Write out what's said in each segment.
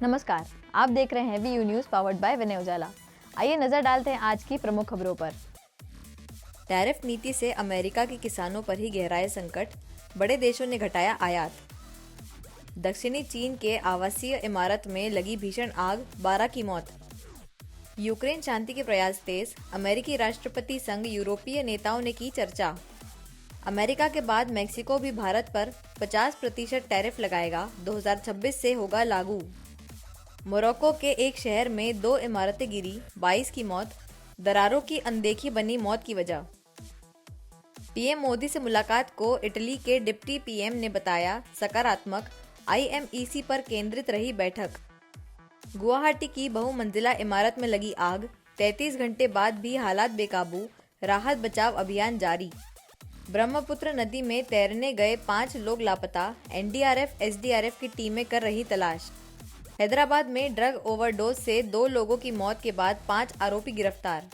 नमस्कार, आप देख रहे हैं वीयू न्यूज़ पावर्ड बाय विनय उजाला। आइए नजर डालते हैं आज की प्रमुख खबरों पर। टैरिफ नीति से अमेरिका के किसानों पर ही गहराया संकट, बड़े देशों ने घटाया आयात। दक्षिणी चीन के आवासीय इमारत में लगी भीषण आग, 12 की मौत। यूक्रेन शांति के प्रयास तेज, अमेरिकी राष्ट्रपति संग यूरोपीय नेताओं ने की चर्चा। अमेरिका के बाद मेक्सिको भी भारत पर 50% टैरिफ लगाएगा, 2026 से होगा लागू। मोरक्को के एक शहर में 2 इमारतें गिरी, 22 की मौत, दरारों की अनदेखी बनी मौत की वजह। पीएम मोदी से मुलाकात को इटली के डिप्टी पीएम ने बताया सकारात्मक, आईएमईसी पर केंद्रित रही बैठक। गुवाहाटी की बहुमंजिला इमारत में लगी आग, 33 घंटे बाद भी हालात बेकाबू, राहत बचाव अभियान जारी। ब्रह्मपुत्र नदी में तैरने गए 5 लोग लापता, एनडीआरएफ एसडीआरएफ की टीमें कर रही तलाश। हैदराबाद में ड्रग ओवरडोज से 2 लोगों की मौत के बाद 5 आरोपी गिरफ्तार।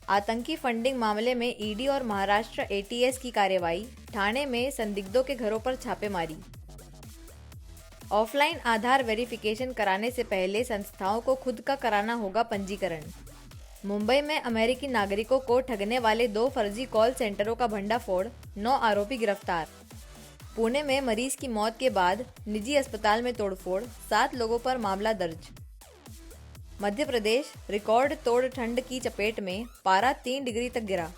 आतंकी फंडिंग मामले में ईडी और महाराष्ट्र एटीएस की कार्रवाई, ठाणे में संदिग्धों के घरों पर छापेमारी। ऑफलाइन आधार वेरिफिकेशन कराने से पहले संस्थाओं को खुद का कराना होगा पंजीकरण। मुंबई में अमेरिकी नागरिकों को ठगने वाले 2 फर्जी कॉल सेंटरों का भंडाफोड़, 9 आरोपी गिरफ्तार। पुणे में मरीज की मौत के बाद निजी अस्पताल में तोड़फोड़, 7 लोगों पर मामला दर्ज। मध्य प्रदेश रिकॉर्ड तोड़ ठंड की चपेट में, पारा 3 डिग्री तक गिरा।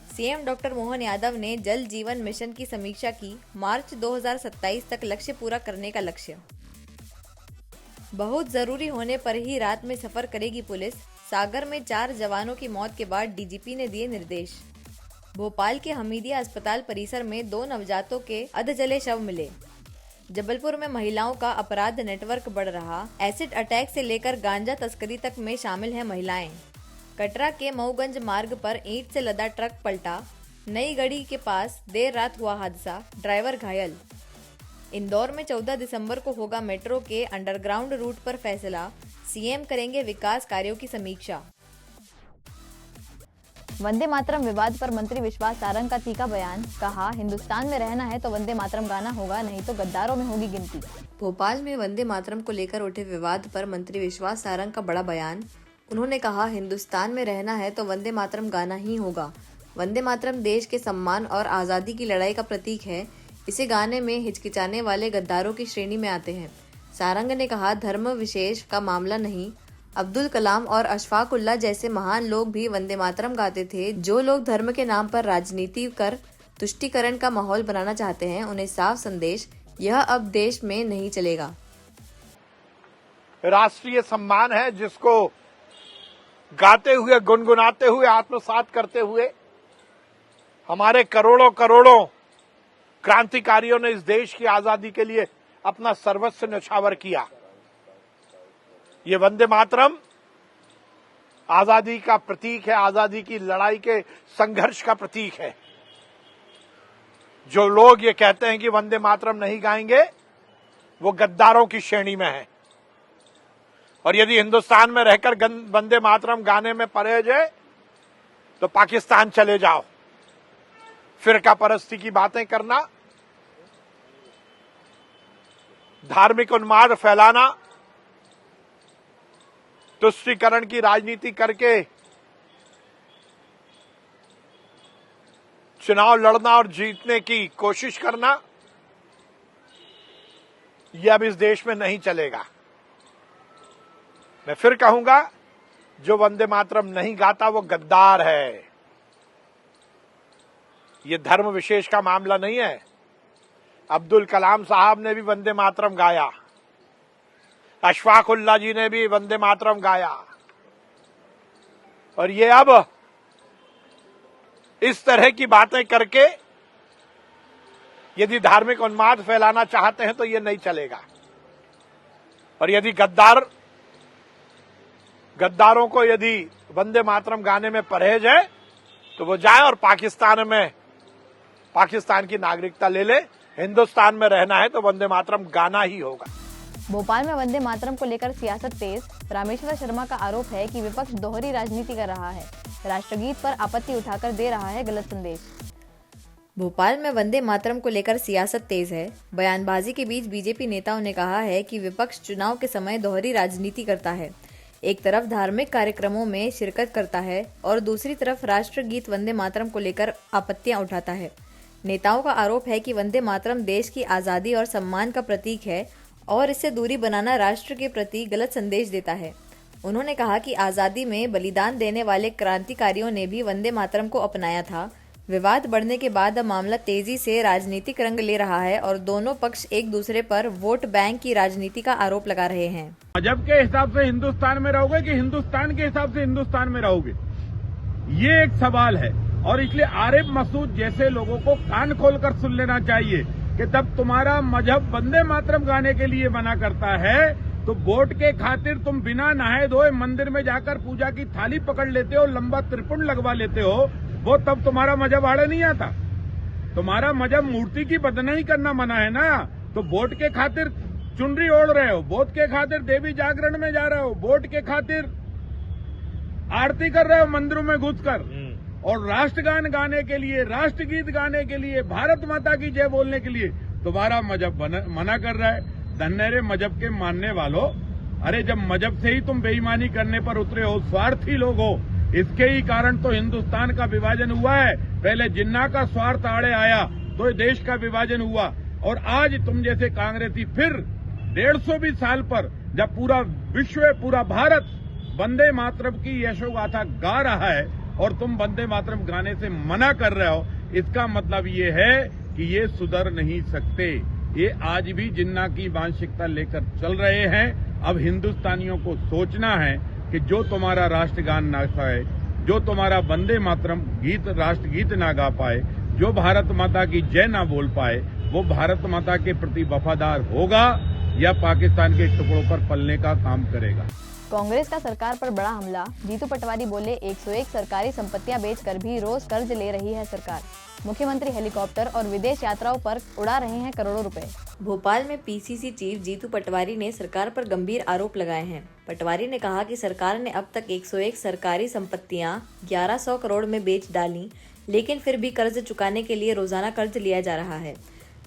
सीएम डॉक्टर मोहन यादव ने जल जीवन मिशन की समीक्षा की, मार्च 2027 तक लक्ष्य पूरा करने का लक्ष्य। बहुत जरूरी होने पर ही रात में सफर करेगी पुलिस, सागर में 4 जवानों की मौत के बाद डीजीपी ने दिए निर्देश। भोपाल के हमीदिया अस्पताल परिसर में 2 नवजातों के अधजले शव मिले। जबलपुर में महिलाओं का अपराध नेटवर्क बढ़ रहा, एसिड अटैक से लेकर गांजा तस्करी तक में शामिल हैं महिलाएं। कटरा के मऊगंज मार्ग पर ईंट से लदा ट्रक पलटा, नई गढ़ी के पास देर रात हुआ हादसा, ड्राइवर घायल। इंदौर में 14 दिसंबर को होगा मेट्रो के अंडरग्राउंड रूट पर फैसला, सीएम करेंगे विकास कार्यों की समीक्षा। वंदे मातरम विवाद पर मंत्री विश्वास सारंग का तीखा बयान, कहा हिंदुस्तान में रहना है तो वंदे मातरम गाना होगा, नहीं तो गद्दारों में होगी गिनती। भोपाल में वंदे मातरम को लेकर उठे विवाद पर मंत्री विश्वास सारंग का बड़ा बयान। उन्होंने कहा हिंदुस्तान में रहना है तो वंदे मातरम गाना ही होगा। वंदे मातरम देश के सम्मान और आज़ादी की लड़ाई का प्रतीक है। इसे गाने में हिचकिचाने वाले गद्दारों की श्रेणी में आते हैं। सारंग ने कहा धर्म विशेष का मामला नहीं, अब्दुल कलाम और अशफाक उल्लाह जैसे महान लोग भी वंदे मातरम गाते थे। जो लोग धर्म के नाम पर राजनीति कर तुष्टीकरण का माहौल बनाना चाहते हैं, उन्हें साफ संदेश, यह अब देश में नहीं चलेगा। राष्ट्रीय सम्मान है जिसको गाते हुए, गुनगुनाते हुए, आत्मसात करते हुए हमारे करोड़ों करोड़ों क्रांतिकारियों ने इस देश की आजादी के लिए अपना सर्वस्व न्यौछावर किया। ये वंदे मातरम आजादी का प्रतीक है, आजादी की लड़ाई के संघर्ष का प्रतीक है। जो लोग ये कहते हैं कि वंदे मातरम नहीं गाएंगे, वो गद्दारों की श्रेणी में है। और यदि हिंदुस्तान में रहकर वंदे मातरम गाने में परहेज है तो पाकिस्तान चले जाओ। फिरका परस्ती की बातें करना, धार्मिक उन्माद फैलाना, तुष्टीकरण की राजनीति करके चुनाव लड़ना और जीतने की कोशिश करना, यह अब इस देश में नहीं चलेगा। मैं फिर कहूंगा, जो वंदे मातरम नहीं गाता वो गद्दार है। ये धर्म विशेष का मामला नहीं है। अब्दुल कलाम साहब ने भी वंदे मातरम गाया, अशफाक उल्लाह जी ने भी वंदे मातरम गाया। और ये अब इस तरह की बातें करके यदि धार्मिक उन्माद फैलाना चाहते हैं तो ये नहीं चलेगा। और यदि गद्दारों को यदि वंदे मातरम गाने में परहेज है तो वो जाए और पाकिस्तान की नागरिकता ले ले। हिंदुस्तान में रहना है तो वंदे मातरम गाना ही होगा। भोपाल में वंदे मातरम को लेकर सियासत तेज, रामेश्वर शर्मा का आरोप है कि विपक्ष दोहरी राजनीति कर रहा है, राष्ट्रगीत पर आपत्ति उठाकर दे रहा है गलत संदेश। भोपाल में वंदे मातरम को लेकर सियासत तेज है। बयानबाजी के बीच बीजेपी नेताओं ने कहा है कि विपक्ष चुनाव के समय दोहरी राजनीति करता है। एक तरफ धार्मिक कार्यक्रमों में शिरकत करता है और दूसरी तरफ राष्ट्रगीत वंदे मातरम को लेकर आपत्तियां उठाता है। नेताओं का आरोप है कि वंदे मातरम देश की आज़ादी और सम्मान का प्रतीक है और इससे दूरी बनाना राष्ट्र के प्रति गलत संदेश देता है। उन्होंने कहा कि आज़ादी में बलिदान देने वाले क्रांतिकारियों ने भी वंदे मातरम को अपनाया था। विवाद बढ़ने के बाद अब मामला तेजी से राजनीतिक रंग ले रहा है और दोनों पक्ष एक दूसरे पर वोट बैंक की राजनीति का आरोप लगा रहे हैं। मजहब के हिसाब से हिंदुस्तान में रहोगे कि हिंदुस्तान के हिसाब से हिंदुस्तान में रहोगे, ये एक सवाल है। और इसलिए आरिफ मसूद जैसे लोगों को कान खोलकर सुन लेना चाहिए कि तब तुम्हारा मजहब वंदे मातरम गाने के लिए मना करता है तो वोट के खातिर तुम बिना नहाए धोए मंदिर में जाकर पूजा की थाली पकड़ लेते हो, लंबा त्रिपुंड लगवा लेते हो, वो तब तुम्हारा मजहब आड़े नहीं आता। तुम्हारा मजहब मूर्ति की बदनामी करना मना है ना, तो वोट के खातिर चुनरी ओढ़ रहे हो, वोट के खातिर देवी जागरण में जा रहे हो, वोट के खातिर आरती कर रहे हो मंदिरों में घुसकर, और राष्ट्रगान गाने के लिए, राष्ट्रगीत गाने के लिए, भारत माता की जय बोलने के लिए तुम्हारा मजहब मना कर रहा है। धन्य रे मजहब के मानने वालों, अरे जब मजहब से ही तुम बेईमानी करने पर उतरे हो, स्वार्थी लोग हो, इसके ही कारण तो हिंदुस्तान का विभाजन हुआ है। पहले जिन्ना का स्वार्थ आड़े आया तो देश का विभाजन हुआ, और आज तुम जैसे कांग्रेसी फिर 150 साल पर जब पूरा विश्व, पूरा भारत वंदे मातरम की यशोगाथा गा रहा है और तुम वंदे मातरम गाने से मना कर रहे हो, इसका मतलब ये है कि ये सुधर नहीं सकते। ये आज भी जिन्ना की मानसिकता लेकर चल रहे हैं। अब हिंदुस्तानियों को सोचना है कि जो तुम्हारा राष्ट्रगान ना गाए, जो तुम्हारा वंदे मातरम गीत, राष्ट्रगीत ना गा पाए, जो भारत माता की जय ना बोल पाए, वो भारत माता के प्रति वफादार होगा या पाकिस्तान के टुकड़ों पर पलने का काम करेगा। कांग्रेस का सरकार पर बड़ा हमला। जीतू पटवारी बोले 101 सरकारी संपत्तियां बेचकर भी रोज कर्ज ले रही है सरकार। मुख्यमंत्री हेलीकॉप्टर और विदेश यात्राओं पर उड़ा रहे हैं करोड़ों रुपए। भोपाल में पीसीसी चीफ जीतू पटवारी ने सरकार पर गंभीर आरोप लगाए हैं। पटवारी ने कहा कि सरकार ने अब तक 101 सरकारी संपत्तियां 1100 करोड़ में बेच डाली, लेकिन फिर भी कर्ज चुकाने के लिए रोजाना कर्ज लिया जा रहा है।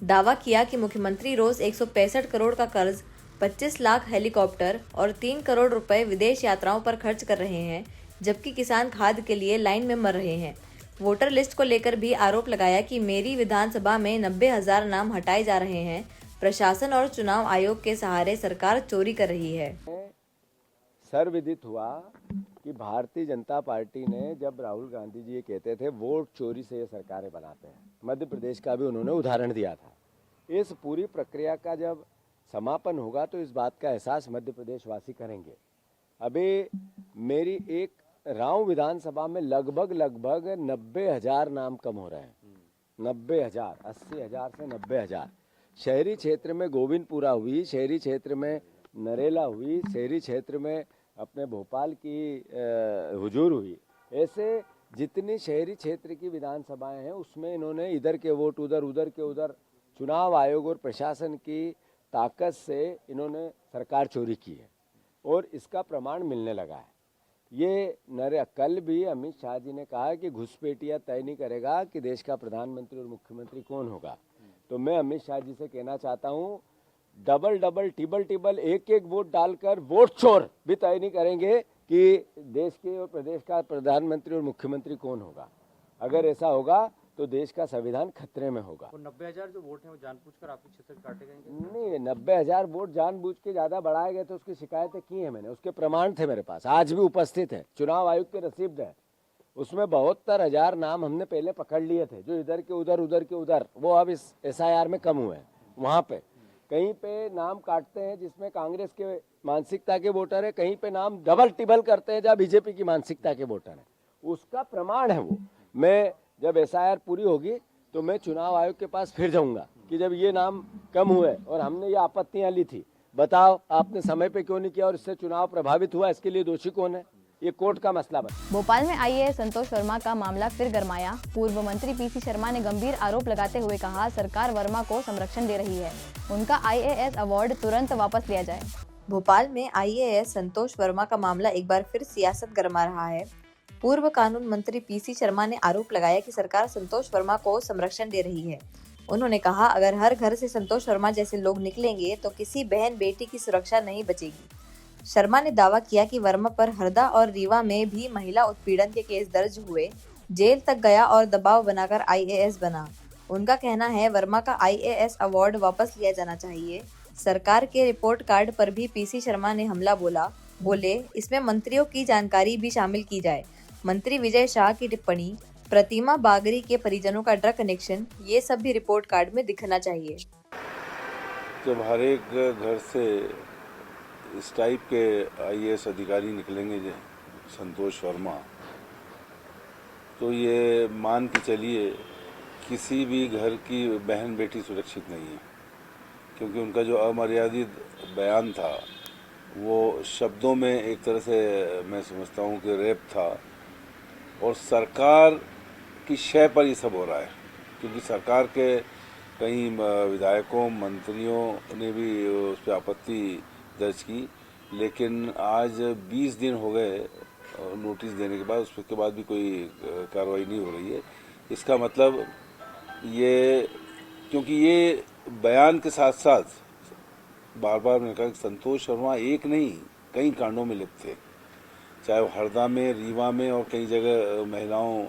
दावा किया कि मुख्यमंत्री रोज 165 करोड़ का कर्ज, 25 लाख हेलीकॉप्टर और 3 करोड़ रुपए विदेश यात्राओं पर खर्च कर रहे हैं, जबकि किसान खाद के लिए लाइन में मर रहे हैं। वोटर लिस्ट को लेकर भी आरोप लगाया कि मेरी विधानसभा में 90,000 नाम हटाए जा रहे हैं। प्रशासन और चुनाव आयोग के सहारे सरकार चोरी कर रही है। सर्वविदित हुआ कि भारतीय जनता पार्टी ने, जब राहुल गांधी जी ये कहते थे वोट चोरी से ये सरकारें बनाते हैं, मध्य प्रदेश का भी उन्होंने उदाहरण दिया था। इस पूरी प्रक्रिया का जब समापन होगा तो इस बात का एहसास मध्य प्रदेश वासी करेंगे। अभी मेरी एक राव विधानसभा में लगभग 90,000 नाम कम हो रहे हैं। 90,000, 80,000 से 90,000। शहरी क्षेत्र में गोविंदपुरा हुई, शहरी क्षेत्र में नरेला हुई, शहरी क्षेत्र में अपने भोपाल की हुजूर हुई। ऐसे जितनी शहरी क्षेत्र की विधानसभाएं हैं उसमें इन्होंने इधर के वोट उधर, उधर के उधर, चुनाव आयोग और प्रशासन की ताकत से इन्होंने सरकार चोरी की है और इसका प्रमाण मिलने लगा है। ये कल भी अमित शाह जी ने कहा कि घुसपैठिया तय नहीं करेगा कि देश का प्रधानमंत्री और मुख्यमंत्री कौन होगा। तो मैं अमित शाह जी से कहना चाहता हूँ, डबल टिबल एक वोट डालकर वोट चोर भी तय नहीं करेंगे कि देश के और प्रदेश का प्रधानमंत्री और मुख्यमंत्री कौन होगा। अगर ऐसा होगा तो देश का संविधान खतरे में होगा। 90,000 जो वोट हैं वो जानबूझकर आपके क्षेत्र में काटे गए? नहीं, 90,000 वोट जानबूझ के ज्यादा बढ़ाए गए तो उसकी शिकायतें की है मैंने, उसके प्रमाण थे मेरे पास, आज भी उपस्थित है। चुनाव आयोग के रसीद है, उसमें 72,000 नाम हमने पहले पकड़ लिए थे जो इधर के उधर, उधर के उधर, वो अब इस SIR में कम हुए हैं। वहाँ पे कहीं पे नाम काटते हैं जिसमें कांग्रेस के मानसिकता के वोटर है, कहीं पे नाम डबल टिबल करते हैं जहाँ बीजेपी की मानसिकता के वोटर है। उसका प्रमाण है वो। मैं जब SIR पूरी होगी तो मैं चुनाव आयोग के पास फिर जाऊंगा कि जब ये नाम कम हुए और हमने ये आपत्तियां ली थी, बताओ आपने समय पे क्यों नहीं किया और इससे चुनाव प्रभावित हुआ, इसके लिए दोषी कौन है? ये कोर्ट का मसला बना। भोपाल में IAS संतोष वर्मा का मामला फिर गरमाया। पूर्व मंत्री PC शर्मा ने गंभीर आरोप लगाते हुए कहा, सरकार वर्मा को संरक्षण दे रही है, उनका IAS अवार्ड तुरंत वापस लिया जाए। भोपाल में IAS संतोष वर्मा का मामला एक बार फिर सियासत गरमा रहा है। पूर्व कानून मंत्री पीसी शर्मा ने आरोप लगाया कि सरकार संतोष वर्मा को संरक्षण दे रही है। उन्होंने कहा, अगर हर घर से संतोष वर्मा जैसे लोग निकलेंगे तो किसी बहन बेटी की सुरक्षा नहीं बचेगी। शर्मा ने दावा किया कि वर्मा पर हरदा और रीवा में भी महिला उत्पीड़न के केस दर्ज हुए, जेल तक गया और दबाव बनाकर आईएएस बना। उनका कहना है, वर्मा का आईएएस अवार्ड वापस लिया जाना चाहिए। सरकार के रिपोर्ट कार्ड पर भी पीसी शर्मा ने हमला बोले इसमें मंत्रियों की जानकारी भी शामिल की जाए। मंत्री विजय शाह की टिप्पणी, प्रतिमा बागरी के परिजनों का ड्रग कनेक्शन, ये सब भी रिपोर्ट कार्ड में दिखना चाहिए। जब हर एक घर से इस टाइप के आईएएस अधिकारी निकलेंगे संतोष वर्मा, तो ये मान के चलिए किसी भी घर की बहन बेटी सुरक्षित नहीं है, क्योंकि उनका जो अमर्यादित बयान था वो शब्दों में एक तरह से मैं समझता हूँ कि रेप था, और सरकार की शय पर ये सब हो रहा है, क्योंकि सरकार के कई विधायकों मंत्रियों ने भी उस पर आपत्ति दर्ज की, लेकिन आज 20 दिन हो गए नोटिस देने के बाद, उसके बाद भी कोई कार्रवाई नहीं हो रही है। इसका मतलब ये, क्योंकि ये बयान के साथ साथ बार बार मैंने कहा कि संतोष शर्मा एक नहीं कई कांडों में लिप्त थे, चाहे वो हरदा में, रीवा में और कई जगह महिलाओं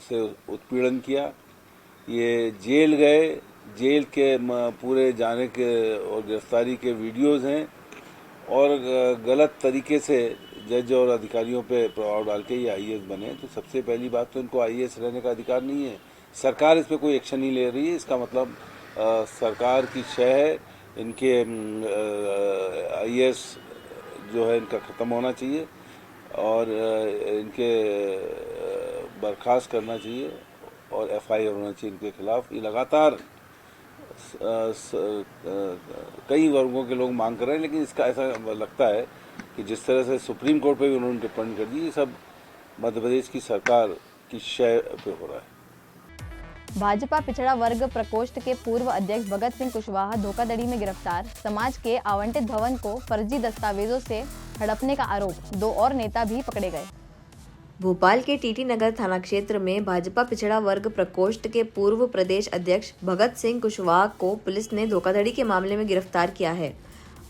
से उत्पीड़न किया। ये जेल गए, जेल के पूरे जाने के और गिरफ्तारी के वीडियोस हैं, और गलत तरीके से जज और अधिकारियों पे प्रभाव डाल के ये आईएएस बने। तो सबसे पहली बात तो इनको आईएएस रहने का अधिकार नहीं है। सरकार इस पर कोई एक्शन नहीं ले रही है, इसका मतलब सरकार की शय है। इनके आईएएस जो है इनका ख़त्म होना चाहिए और इनके बर्खास्त करना चाहिए और एफआईआर होना चाहिए इनके खिलाफ। ये लगातार कई वर्गों के लोग मांग कर रहे हैं, लेकिन इसका ऐसा लगता है कि जिस तरह से सुप्रीम कोर्ट पे भी उन्होंने टिप्पणी कर दी, ये सब मध्य प्रदेश की सरकार की शय पे हो रहा है। भाजपा पिछड़ा वर्ग प्रकोष्ठ के पूर्व अध्यक्ष भगत सिंह कुशवाहा धोखाधड़ी में गिरफ्तार। समाज के आवंटित भवन को फर्जी दस्तावेजों से हड़पने का आरोप, 2 और नेता भी पकड़े गए। भोपाल के टीटी नगर थाना क्षेत्र में भाजपा पिछड़ा वर्ग प्रकोष्ठ के पूर्व प्रदेश अध्यक्ष भगत सिंह कुशवाहा को पुलिस ने धोखाधड़ी के मामले में गिरफ्तार किया है।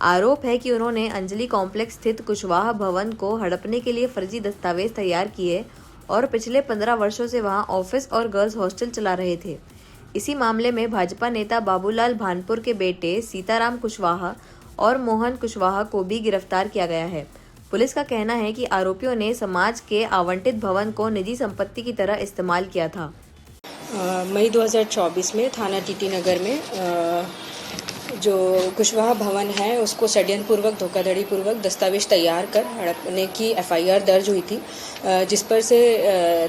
आरोप है कि उन्होंने अंजलि कॉम्प्लेक्स स्थित कुशवाहा भवन को हड़पने के लिए फर्जी दस्तावेज तैयार किए और पिछले 15 वर्षों से वहां ऑफिस और गर्ल्स हॉस्टल चला रहे थे। इसी मामले में भाजपा नेता बाबूलाल भानपुर के बेटे सीताराम कुशवाहा और मोहन कुशवाहा को भी गिरफ्तार किया गया है। पुलिस का कहना है कि आरोपियों ने समाज के आवंटित भवन को निजी संपत्ति की तरह इस्तेमाल किया था। मई 2024 में थाना टीटी नगर में जो कुशवाहा भवन है उसको षड्यंत्र पूर्वक धोखाधड़ी पूर्वक दस्तावेज तैयार कर हड़पने की एफआईआर दर्ज हुई थी, जिस पर से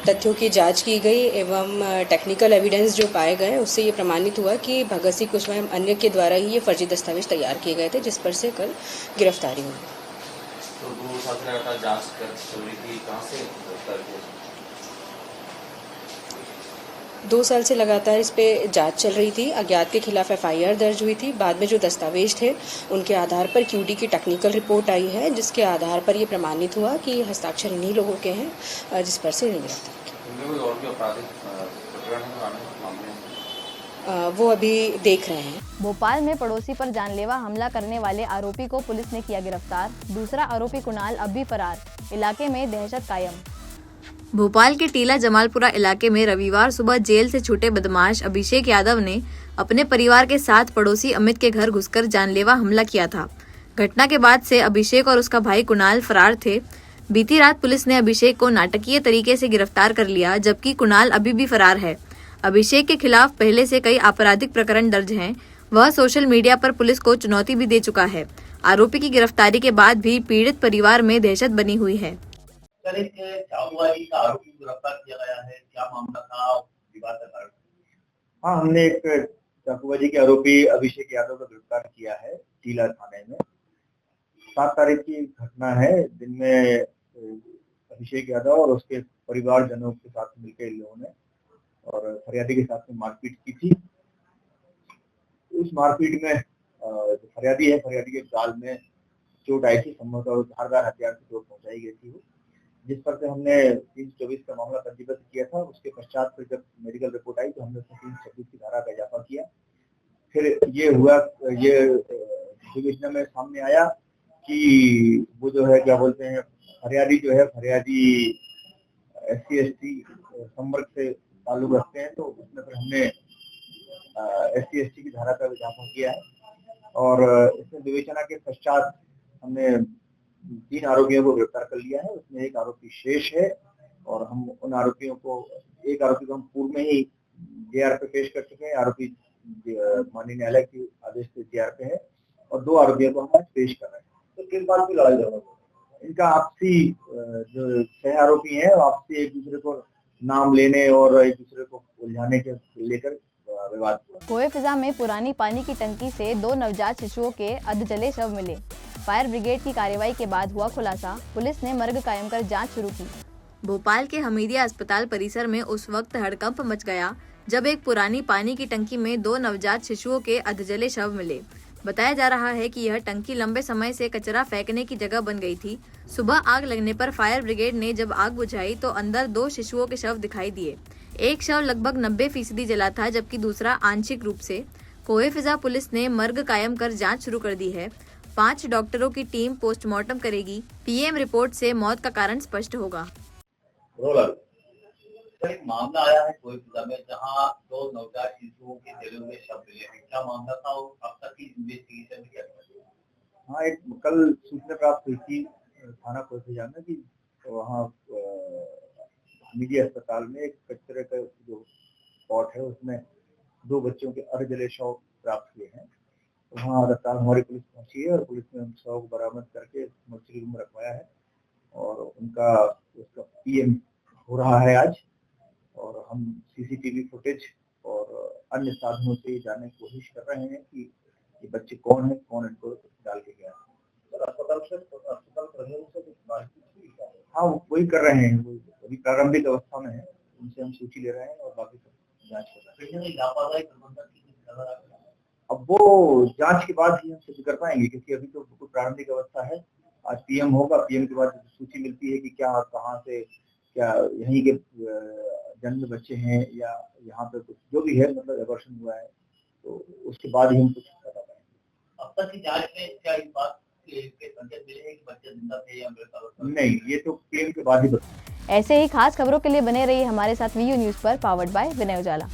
तथ्यों की जांच की गई एवं टेक्निकल एविडेंस जो पाए गए उससे ये प्रमाणित हुआ कि भगत सिंह कुशवाहा अन्य के द्वारा ही ये फर्जी दस्तावेज तैयार किए गए थे, जिस पर से कल गिरफ्तारी हुई। तो 2 साल से लगातार जांच कर चल रही थी, कहाँ से गिरफ्तार किया? 2 साल से लगातार इस पे जांच चल रही थी। अज्ञात के खिलाफ एफआईआर दर्ज हुई थी। बाद में जो दस्तावेज थे उनके आधार पर क्यूडी की टेक्निकल रिपोर्ट आई है, जिसके आधार पर ये प्रमाणित हुआ कि हस्ताक्षर इन्हीं लोगों के हैं, जिस पर से गिरफ्तार वो अभी देख रहे हैं। भोपाल में पड़ोसी पर जानलेवा हमला करने वाले आरोपी को पुलिस ने किया गिरफ्तार। दूसरा आरोपी कुणाल अब भी फरार, इलाके में दहशत कायम। भोपाल के टीला जमालपुरा इलाके में रविवार सुबह जेल से छूटे बदमाश अभिषेक यादव ने अपने परिवार के साथ पड़ोसी अमित के घर घुसकर जानलेवा हमला किया था। घटना के बाद से अभिषेक और उसका भाई कुणाल फरार थे। बीती रात पुलिस ने अभिषेक को नाटकीय तरीके से गिरफ्तार कर लिया, जबकि कुणाल अभी भी फरार है। अभिषेक के खिलाफ पहले से कई आपराधिक प्रकरण दर्ज हैं। वह सोशल मीडिया पर पुलिस को चुनौती भी दे चुका है। आरोपी की गिरफ्तारी के बाद भी पीड़ित परिवार में दहशत बनी हुई है। सर, एक चाकूबाजी का आरोपी गिरफ्तार किया गया है, क्या मामला था, विवाद का कारण? हाँ, हमने एक चाकूबाजी के आरोपी अभिषेक यादव को गिरफ्तार किया है टीला थाने में। 7 तारीख की घटना है। दिन में अभिषेक यादव और उसके परिवारजनों के साथ मिलकर इन लोगों ने और फरियादी के साथ में मारपीट की थी। उस मारपीट में जो फरियादी है, फरियादी के गाल में चोट आई थी, संभवतः धारदार हथियार से चोट पहुंचाई गई थी, जिस पर से हमने 324 का मामला पंजीबद्ध किया था। उसके पश्चात फिर जब मेडिकल रिपोर्ट आई तो हमने 326 की धारा का इजाफा किया। फिर ये हुआ, ये विवेचना में सामने आया कि वो जो है क्या बोलते हैं, फरियादी जो है, फरियादी SC/ST संवर्ग से ताल्लुक रखते हैं, तो उसमें फिर हमने SC/ST की धारा का इजाफा किया है। और इसमें विवेचना के पश्चात हमने 3 आरोपियों को गिरफ्तार कर लिया है। उसमें एक आरोपी शेष है और हम उन आरोपियों को, एक आरोपी को हम पूर्व में ही JR पे पेश कर चुके हैं। आरोपी माननीय न्यायालय के आदेश से JR पे है और 2 आरोपियों को हम आज पेश कर रहे हैं। तो किस बात की लड़ाई झगड़ा? इनका आपसी, जो 6 आरोपी हैं, आपसी एक दूसरे को नाम लेने और एक दूसरे को उलझाने के लेकर विवाद हुआ। कोए फिजा में पुरानी पानी की टंकी से 2 नवजात शिशुओं के अधजले शव मिले। फायर ब्रिगेड की कार्रवाई के बाद हुआ खुलासा, पुलिस ने मर्ग कायम कर जांच शुरू की। भोपाल के हमीदिया अस्पताल परिसर में उस वक्त हड़कंप मच गया जब एक पुरानी पानी की टंकी में 2 नवजात शिशुओं के अधजले शव मिले। बताया जा रहा है कि यह टंकी लंबे समय से कचरा फेंकने की जगह बन गई थी। सुबह आग लगने पर फायर ब्रिगेड ने जब आग बुझाई तो अंदर 2 शिशुओं के शव दिखाई दिए। एक शव लगभग 90% जला था जबकि दूसरा आंशिक रूप से। कोए फिजा पुलिस ने मर्ग कायम कर जांच शुरू कर दी है। 5 डॉक्टरों की टीम पोस्टमार्टम करेगी। PM रिपोर्ट से मौत का कारण स्पष्ट होगा। एक मामला आया है कोई फिजा में जहां 2 नवजात शिशुओं के जले हुए शव मिले हैं। क्या मामला था और अब तक की इन्वेस्टिगेशन क्या है? हाँ, एक कल सूचना प्राप्त हुई थी थाना कोई फिजा में कि वहाँ हमीदिया अस्पताल में एक कचरे का जो स्पॉट है उसमें 2 बच्चों के अर्धजले शव प्राप्त हुए हैं। वहाँ तत्काल हमारी पुलिस पहुंची है और पुलिस ने उन शव को बरामद करके मोर्चरी रूम में रखवाया है और उसका PM हो रहा है आज। और हम CCTV फुटेज और अन्य साधनों से जानने की कोशिश कर रहे हैं कि ये बच्चे कौन है, कौन इनको डाल के गया है। अस्पताल प्रबंधन से बातचीत, हाँ वही कर रहे हैं, वो अभी प्रारंभिक अवस्था में है, उनसे हम सूची ले रहे हैं और बाकी सब जांच कर रहे हैं। अब वो जांच के बाद ही हम सिद्ध कर पाएंगे क्योंकि अभी तो प्रारंभिक अवस्था है। आज PM होगा, PM के बाद सूची मिलती है कि क्या कहाँ से, क्या यहीं के जन्म बच्चे हैं या यहाँ पे कुछ जो भी है, मतलब एबॉर्शन हुआ है, तो उसके बाद ही हम कुछ बता पाएंगे। अब तक की जांच में क्या इस बात के संकेत मिले हैं कि बच्चे जिंदा थे या मृत अवस्था में? नहीं, ये तो PM के बाद ही बता। ऐसे ही खास खबरों के लिए बने रहिए हमारे साथ VU न्यूज़ पर, पावर्ड बाय विनय उजाला।